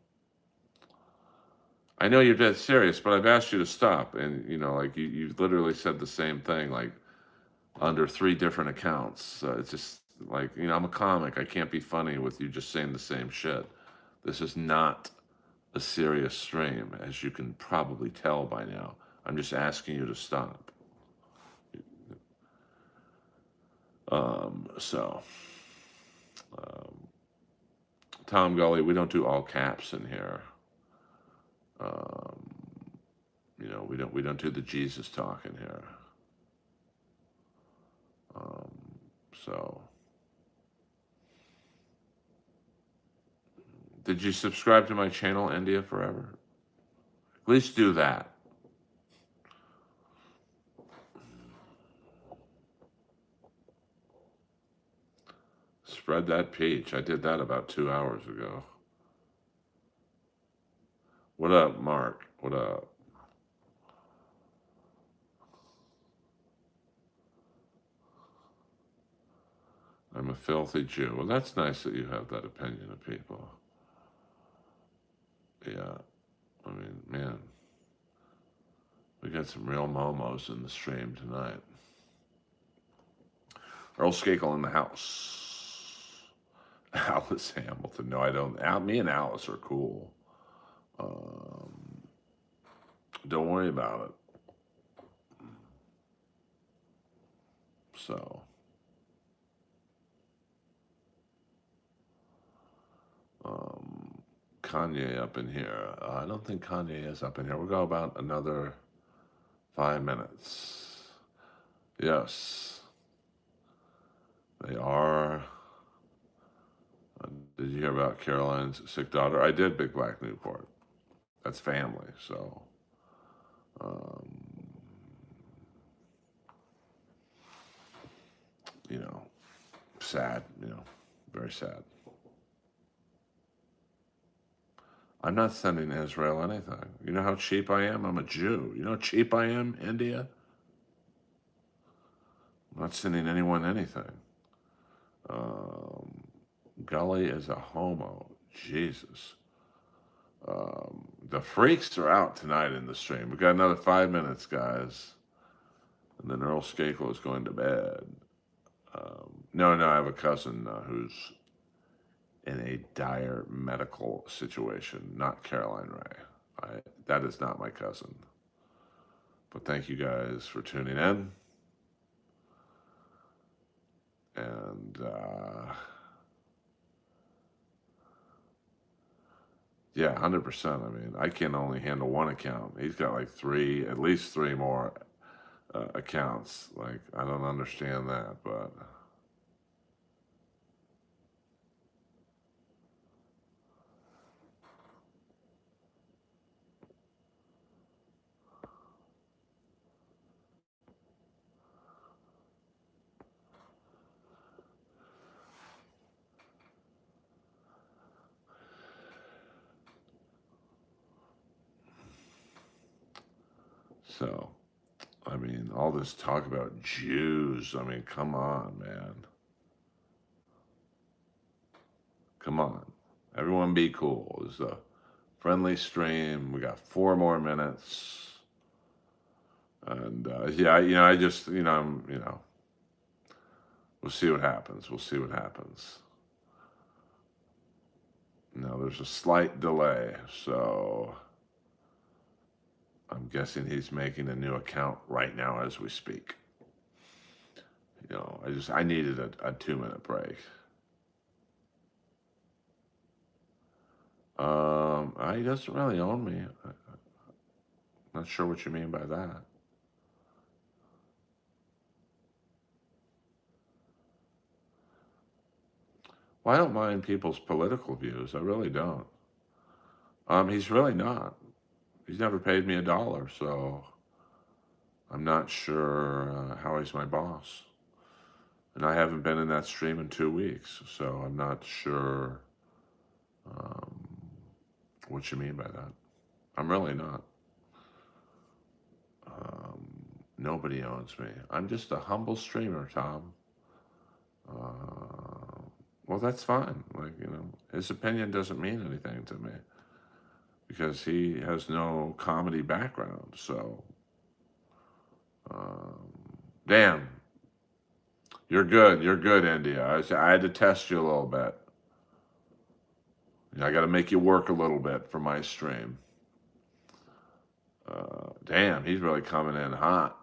I know you're dead serious, but I've asked you to stop, and like you literally said the same thing, like under three different accounts. It's just like I'm a comic. I can't be funny with you just saying the same shit. This is not a serious stream, as you can probably tell by now. I'm just asking you to stop. So, um, Tom Gully, we don't do all caps in here. Um, we don't do the Jesus talk in here. Um, so, did you subscribe to my channel, India Forever? At least do that. Spread that peach. I did that about 2 hours ago. What up, Mark? What up? I'm a filthy Jew. Well, that's nice that you have that opinion of people. Yeah. I mean, man, we got some real momos in the stream tonight. Earl Skakel in the house. Alice Hamilton. No, I don't. Me and Alice are cool. Um, don't worry about it. So, um, Kanye up in here. I don't think Kanye is up in here. We'll go about another 5 minutes. Yes, they are. Did you hear about Caroline's sick daughter? I did, Big Black Newport. That's family, so. Um, you know, sad, very sad. I'm not sending Israel anything. You know how cheap I am? I'm a Jew. You know how cheap I am, India? I'm not sending anyone anything. Um, Gully is a homo. Jesus. The freaks are out tonight in the stream. We got another 5 minutes, guys. And then Earl Skakel is going to bed. No, I have a cousin who's in a dire medical situation, not Caroline Ray. That is not my cousin. But thank you guys for tuning in. And yeah, 100%. I mean, I can only handle one account. He's got like at least three more accounts. Like, I don't understand that, but. So, I mean, all this talk about Jews. I mean, come on, man. Come on. Everyone be cool. It's a Friendly stream. We got 4 more minutes. And yeah, I just, we'll see what happens. We'll see what happens. No, there's a slight delay, so I'm guessing he's making a new account right now as we speak. I needed a 2 minute break. He doesn't really own me. Not sure what you mean by that. Well, I don't mind people's political views. I really don't. He's really not. He's never paid me $1, so I'm not sure how he's my boss. And I haven't been in that stream in 2 weeks, so I'm not sure um, what you mean by that. I'm really not. Um, Nobody owns me. I'm just a humble streamer, Tom. Well, that's fine. His opinion doesn't mean anything to me because he has no comedy background. So, um, damn, you're good. You're good, India. I had to test you a little bit. I got to make you work a little bit for my stream. Damn, he's really coming in hot.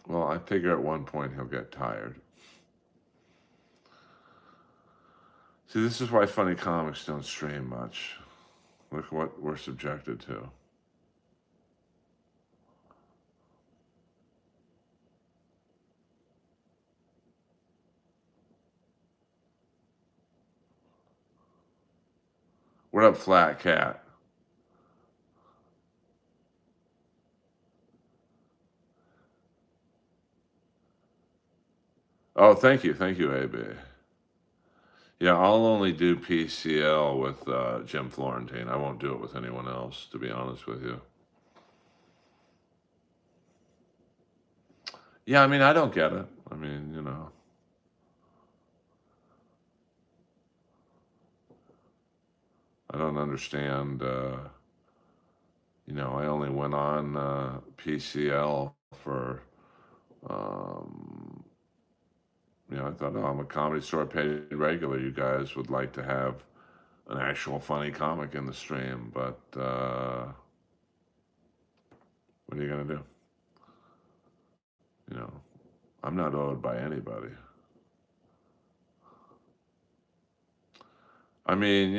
Well, I figure at one point he'll get tired. See, this is why funny comics don't stream much. Look what we're subjected to. What up, Flat Cat? Oh, thank you, AB. Yeah, I'll only do PCL with Jim Florentine. I won't do it with anyone else, to be honest with you. Yeah, I mean, I don't get it. I mean, I don't understand. I only went on PCL for, um, I thought, oh, I'm a Comedy Store paid regular. You guys would like to have an actual funny comic in the stream, but what are you going to do? I'm not owed by anybody. I mean,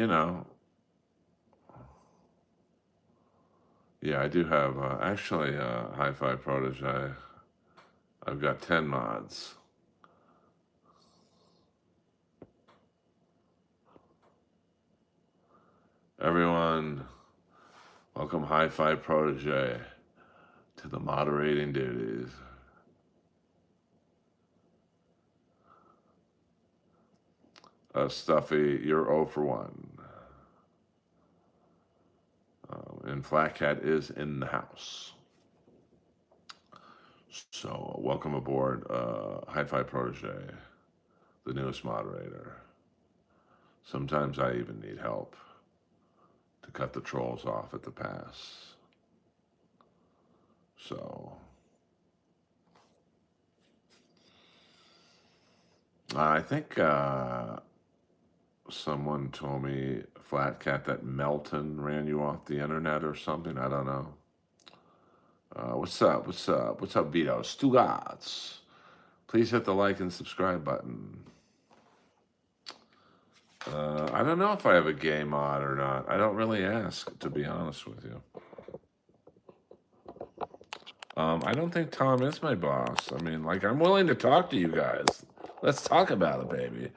yeah, I do have actually Hi-Fi Protege. I've got 10 mods. Everyone, welcome Hi-Fi Protege to the moderating duties. Stuffy, you're 0 for 1. And Flat Cat is in the house. So, welcome aboard, Hi-Fi Protege, the newest moderator. Sometimes I even need help to cut the trolls off at the pass. So, I think someone told me, Flat Cat, that Melton ran you off the internet or something. I don't know. What's up? What's up, Vito? Stugats. Please hit the like and subscribe button. I don't know if I have a gay mod or not. I don't really ask, to be honest with you. I don't think Tom is my boss. I mean, I'm willing to talk to you guys. Let's talk about it, baby.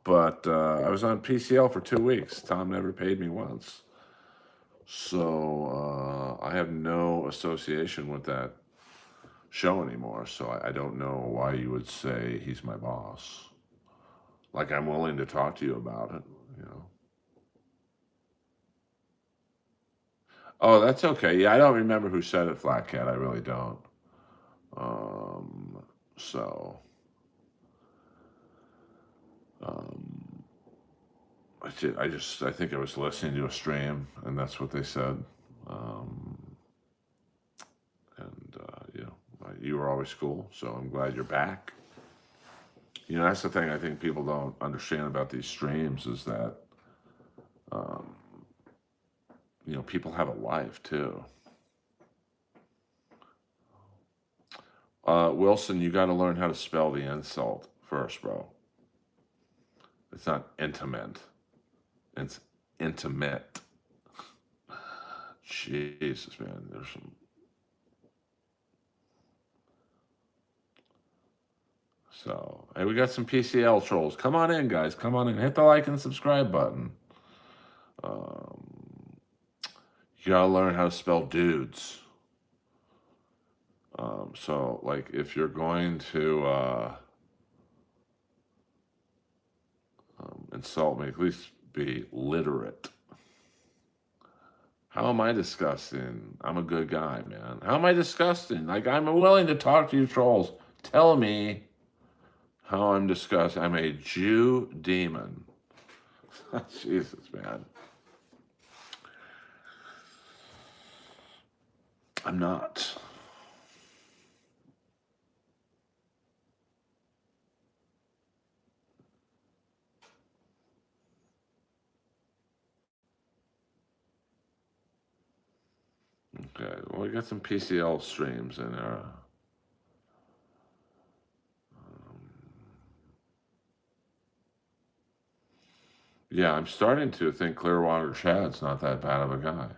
But I was on PCL for 2 weeks. Tom never paid me once. So I have no association with that show anymore. So I don't know why you would say he's my boss. I'm willing to talk to you about it, Oh, that's okay. Yeah, I don't remember who said it, Flat Cat. I really don't. Um, so, um, I think I was listening to a stream, and that's what they said. Um, you were always cool, so I'm glad you're back. That's the thing I think people don't understand about these streams is that, um, people have a life too. Wilson, you got to learn how to spell the insult first, bro. It's not intimate. It's intimate. Jesus, man. There's some. So, hey, we got some PCL trolls. Come on in, guys. Come on in. Hit the like and subscribe button. Um, you got to learn how to spell dudes. So, like, if you're going to insult me, at least be literate. How am I disgusting? I'm a good guy, man. How am I disgusting? Like, I'm willing to talk to you trolls. Tell me how I'm disgusting. I'm a Jew demon. Jesus, man. I'm not. Okay, well, we got some PCL streams in there. Yeah, I'm starting to think Clearwater Chad's not that bad of a guy.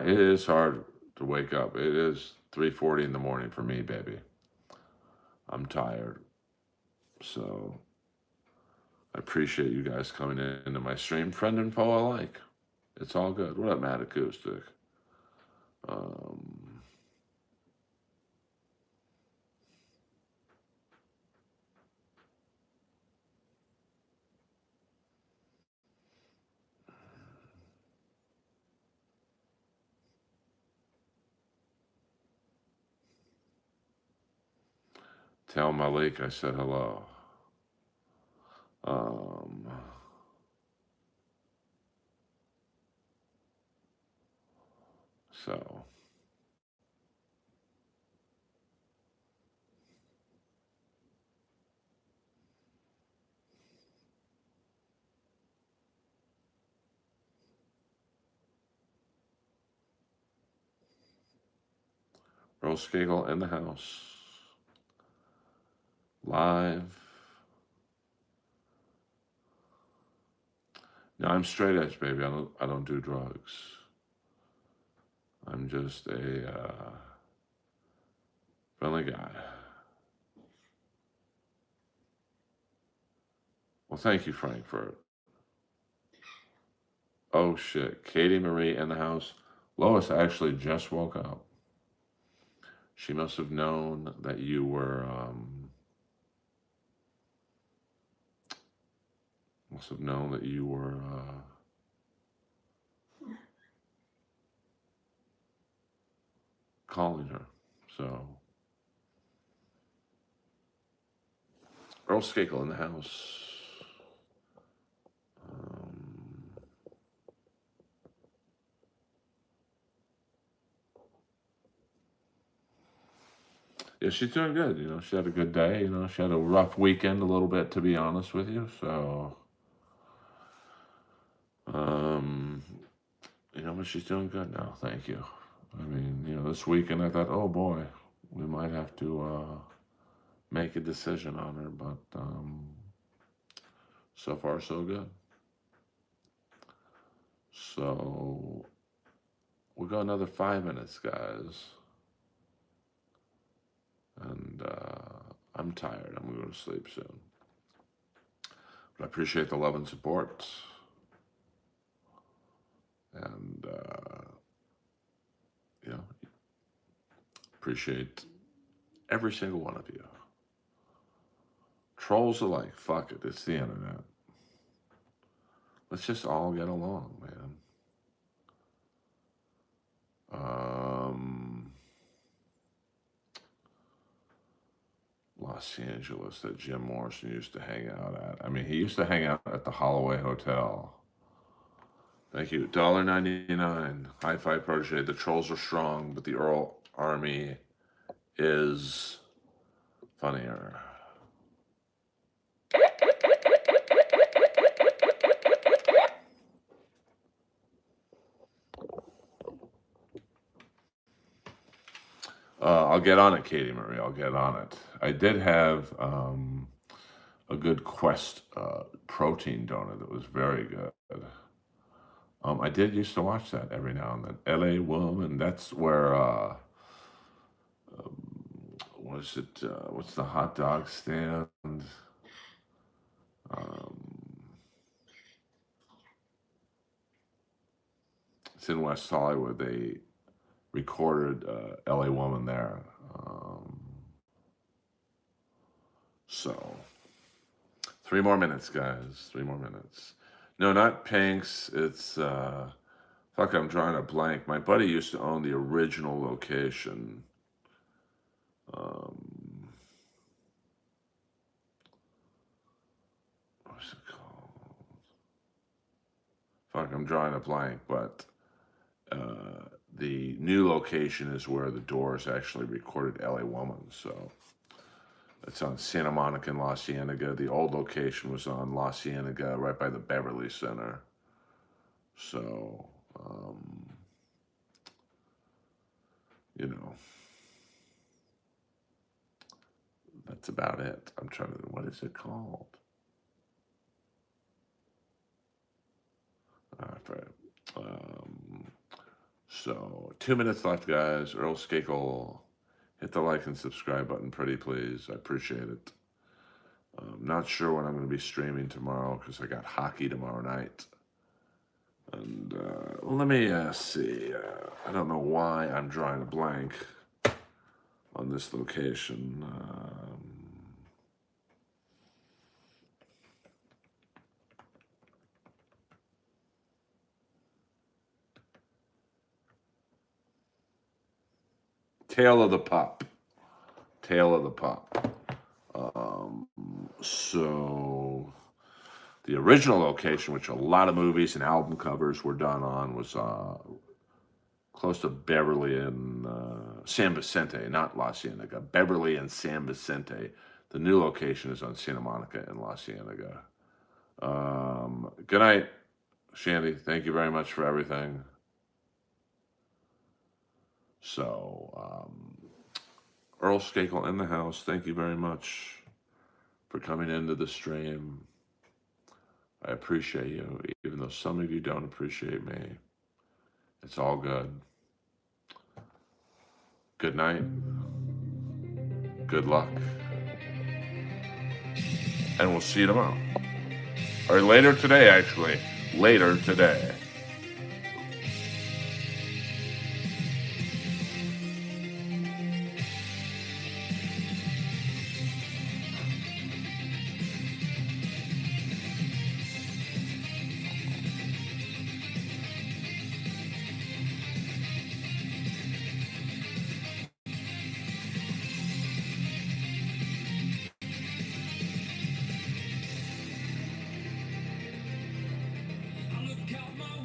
It is hard to wake up. It is 3:40 in the morning for me, baby. I'm tired. So I appreciate you guys coming into my stream. Friend and foe alike. It's all good. What up, Matt Acoustic? Um, Tell Malik I said hello. Um, so Earl Skakel in the house. Live. No, I'm straight edge, baby. I don't do drugs. I'm just a friendly guy. Well, thank you, Frankfurt. Oh shit, Katie Marie in the house. Lois actually just woke up. She must have known that you were. Must have known that you were calling her. So, Earl Skakel in the house. Um, yeah, she's doing good. She had a good day. She had a rough weekend a little bit, to be honest with you. So, um, but she's doing good now. Thank you. I mean, this weekend I thought, oh boy, we might have to make a decision on her, but so far so good. So we'll go another 5 minutes, guys. And I'm tired. I'm going to go to sleep soon. But I appreciate the love and support. And, appreciate every single one of you. Trolls alike, fuck it, it's the internet. Let's just all get along, man. Los Angeles that Jim Morrison used to hang out at? I mean, he used to hang out at the Holloway Hotel. Thank you. $1.99. High five, protege. The trolls are strong, but the Earl Army is funnier. I'll get on it, Katie Marie. I'll get on it. I did have a good Quest protein donut that was very good. I did used to watch that every now and then. L.A. Woman. That's where what is it? What's the hot dog stand? It's in West Hollywood. They recorded L.A. Woman there. So, 3 more minutes, guys. 3 more minutes. No, not Pink's. It's, fuck, I'm drawing a blank. My buddy used to own the original location. What's it called? Fuck, I'm drawing a blank, but the new location is where the Doors actually recorded L.A. Woman, so it's on Santa Monica and La Cienega. The old location was on La Cienega, right by the Beverly Center. So, you know, that's about it. I'm trying to, what is it called? So 2 minutes left, guys. Earl Skakel, hit the like and subscribe button, pretty please. I appreciate it. Not sure when I'm going to be streaming tomorrow because I got hockey tomorrow night. And let me see. I don't know why I'm drawing a blank on this location. Tale of the Pup. Tale of the Pup. So the original location, which a lot of movies and album covers were done on, was close to Beverly and San Vicente, not La Cienega. Beverly and San Vicente. The new location is on Santa Monica and La Cienega. Good night, Shandy. Thank you very much for everything. So, Earl Skakel in the house. Thank you very much for coming into the stream. I appreciate you, even though some of you don't appreciate me. It's all good. Good night. Good luck. And we'll see you tomorrow. Or later today, actually. Later today. Got my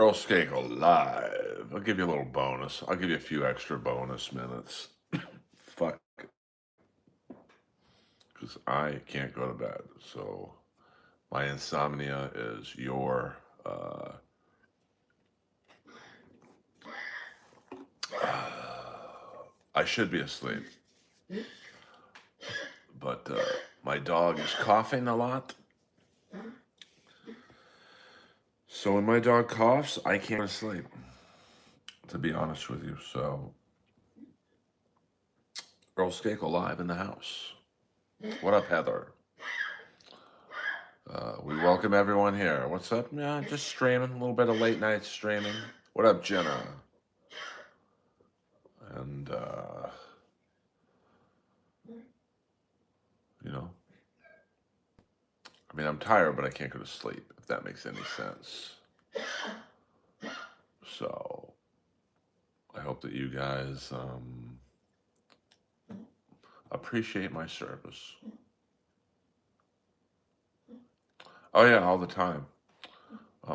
Earl Skakel live. I'll give you a little bonus. I'll give you a few extra bonus minutes. Fuck, because I can't go to bed. So my insomnia is your. I should be asleep, but my dog is coughing a lot. So when my dog coughs, I can't sleep, to be honest with you. So Earl Skakel live in the house. What up, Heather? We welcome everyone here. What's up? Yeah, just streaming. A little bit of late night streaming. What up, Jenna? And, you know, I mean, I'm tired, but I can't go to sleep, if that makes any sense. So I hope that you guys appreciate my service. Oh, yeah, all the time.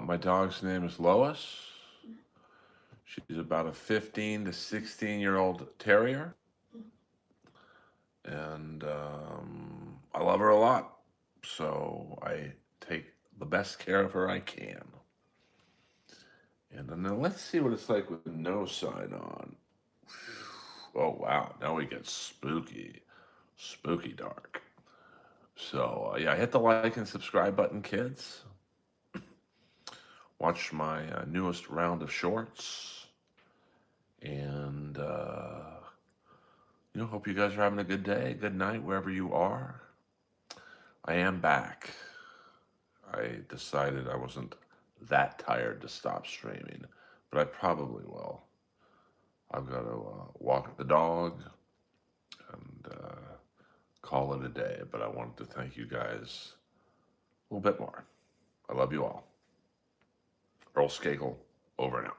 My dog's name is Lois. She's about a 15 to 16-year-old terrier. And I love her a lot. So I take the best care of her I can. And then let's see what it's like with no sign on. Oh, wow. Now we get spooky. Spooky dark. So, yeah, hit the like and subscribe button, kids. Watch my newest round of shorts. And, hope you guys are having a good day, good night, wherever you are. I am back. I decided I wasn't that tired to stop streaming, but I probably will. I've got to walk the dog and call it a day, but I wanted to thank you guys a little bit more. I love you all. Earl Skakel, over and out.